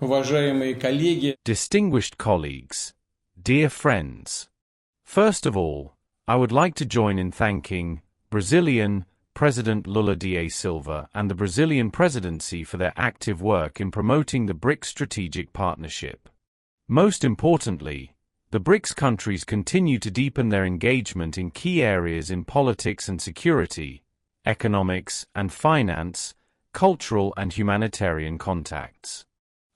Уважаемые коллеги, Distinguished colleagues, dear friends. First of all, I would like to join in thanking Brazilian President Lula da Silva and the Brazilian presidency for their active work in promoting the BRICS strategic partnership. Most importantly, the BRICS countries continue to deepen their engagement in key areas in politics and security, economics and finance, cultural and humanitarian contacts.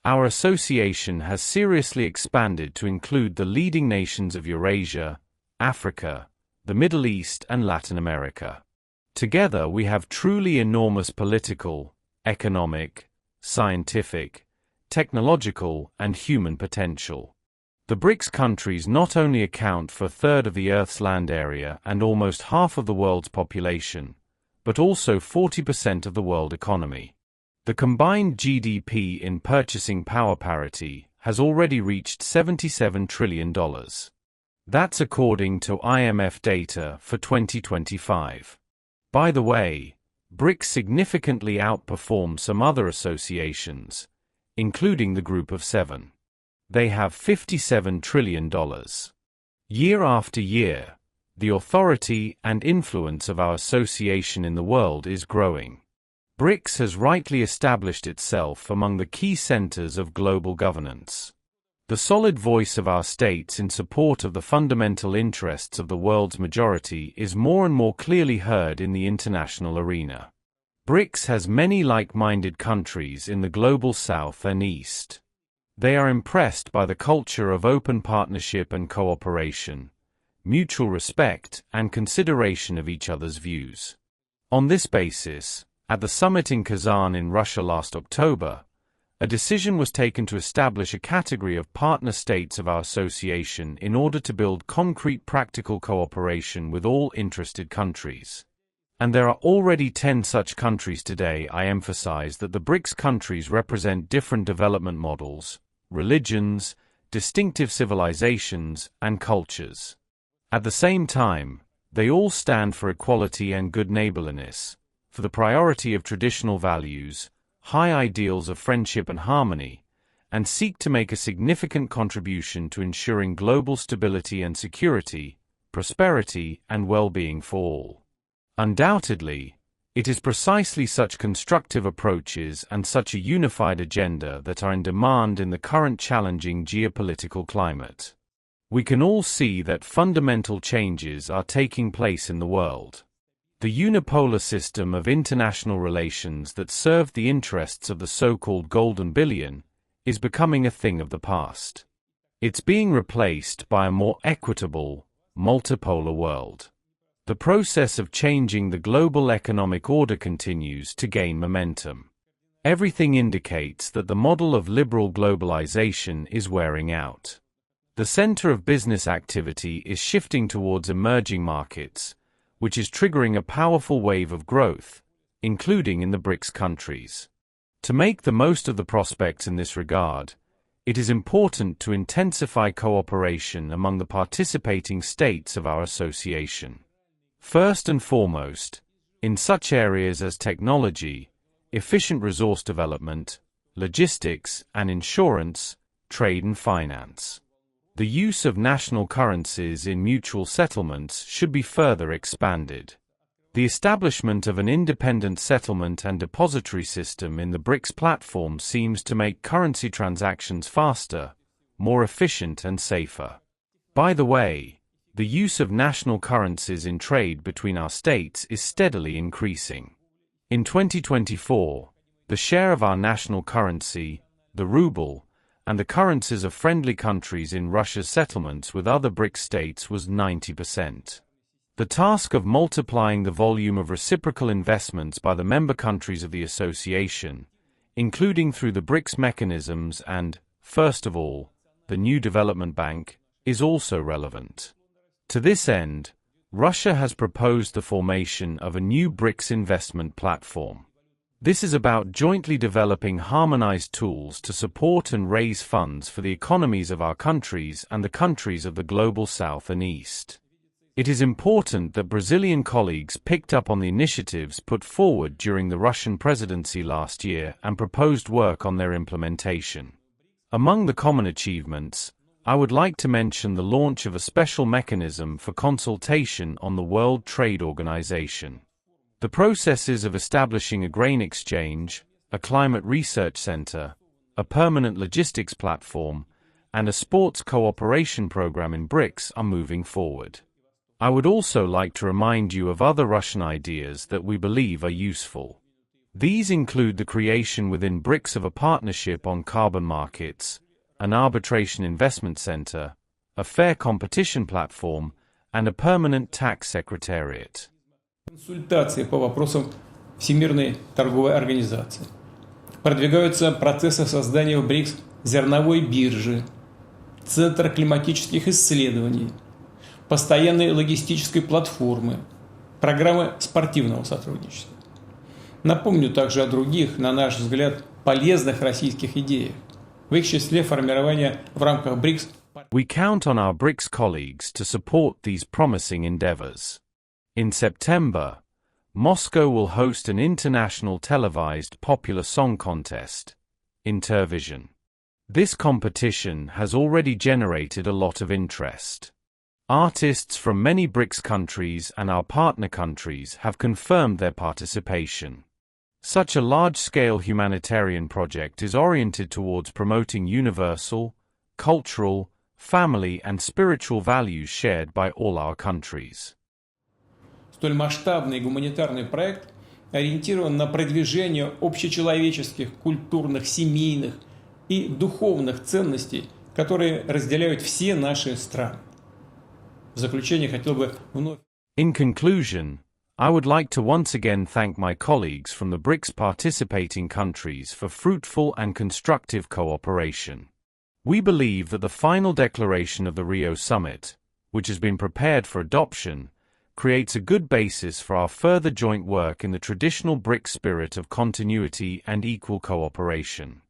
Our association has seriously expanded to include the leading nations of Eurasia, Africa, the Middle East and Latin America. Together we have truly enormous political, economic, scientific, technological and human potential. The BRICS countries not only account for a third of the Earth's land area and almost half of the world's population, but also 40% of the world economy. The combined GDP in purchasing power parity has already reached $77 trillion. That's according to IMF data for 2025. By the way, BRICS significantly outperform some other associations, including the Group of Seven. They have $57 trillion. Year after year, the authority and influence of our association in the world is growing. BRICS has rightly established itself among the key centers of global governance. The solid voice of our states in support of the fundamental interests of the world's majority is more and more clearly heard in the international arena. BRICS has many like-minded countries in the global south and east. They are impressed by the culture of open partnership and cooperation, mutual respect and consideration of each other's views. On this basis, at the summit in Kazan in Russia last October, a decision was taken to establish a category of partner states of our association in order to build concrete practical cooperation with all interested countries. And there are already 10 such countries today. I emphasize that the BRICS countries represent different development models, religions, distinctive civilizations, and cultures. At the same time, they all stand for equality and good neighborliness, for the priority of traditional values, high ideals of friendship and harmony, and seek to make a significant contribution to ensuring global stability and security, prosperity and well-being for all. Undoubtedly, it is precisely such constructive approaches and such a unified agenda that are in demand in the current challenging geopolitical climate. We can all see that fundamental changes are taking place in the world. The unipolar system of international relations that served the interests of the so-called Golden Billion is becoming a thing of the past. It's being replaced by a more equitable, multipolar world. The process of changing the global economic order continues to gain momentum. Everything indicates that the model of liberal globalization is wearing out. The center of business activity is shifting towards emerging markets, which is triggering a powerful wave of growth, including in the BRICS countries. To make the most of the prospects in this regard, it is important to intensify cooperation among the participating states of our association. First and foremost, in such areas as technology, efficient resource development, logistics and insurance, trade and finance. The use of national currencies in mutual settlements should be further expanded. The establishment of an independent settlement and depository system in the BRICS platform seems to make currency transactions faster, more efficient and safer. By the way, the use of national currencies in trade between our states is steadily increasing. In 2024, the share of our national currency, the ruble, and the currencies of friendly countries in Russia's settlements with other BRICS states was 90%. The task of multiplying the volume of reciprocal investments by the member countries of the association, including through the BRICS mechanisms and, first of all, the new development bank, is also relevant. To this end, Russia has proposed the formation of a new BRICS investment platform. This is about jointly developing harmonized tools to support and raise funds for the economies of our countries and the countries of the global South and East. It is important that Brazilian colleagues picked up on the initiatives put forward during the Russian presidency last year and proposed work on their implementation. Among the common achievements, I would like to mention the launch of a special mechanism for consultation on the World Trade Organization. The processes of establishing a grain exchange, a climate research center, a permanent logistics platform, and a sports cooperation program in BRICS are moving forward. I would also like to remind you of other Russian ideas that we believe are useful. These include the creation within BRICS of a partnership on carbon markets, an arbitration investment center, a fair competition platform, and a permanent tax secretariat. Консультации по вопросам Всемирной торговой организации. Продвигаются процессы создания в БРИКС зерновой биржи, Центра климатических исследований, постоянной логистической платформы, программы спортивного сотрудничества. Напомню также о других, на наш взгляд, полезных российских идеях. В их числе формирование в рамках БРИКС. We count on our BRICS colleagues to support these promising endeavors. In September, Moscow will host an international televised popular song contest, Intervision. This competition has already generated a lot of interest. Artists from many BRICS countries and our partner countries have confirmed their participation. Such a large-scale humanitarian project is oriented towards promoting universal, cultural, family and spiritual values shared by all our countries. Столь масштабный гуманитарный проект ориентирован на продвижение общечеловеческих, культурных, семейных и духовных ценностей, которые разделяют все наши страны. В заключение хотел бы вновь. In conclusion, I would like to once again thank my colleagues from the BRICS participating countries for fruitful and constructive cooperation. We believe that the final declaration of the Rio Summit, which has been prepared for adoption, creates a good basis for our further joint work in the traditional BRICS spirit of continuity and equal cooperation.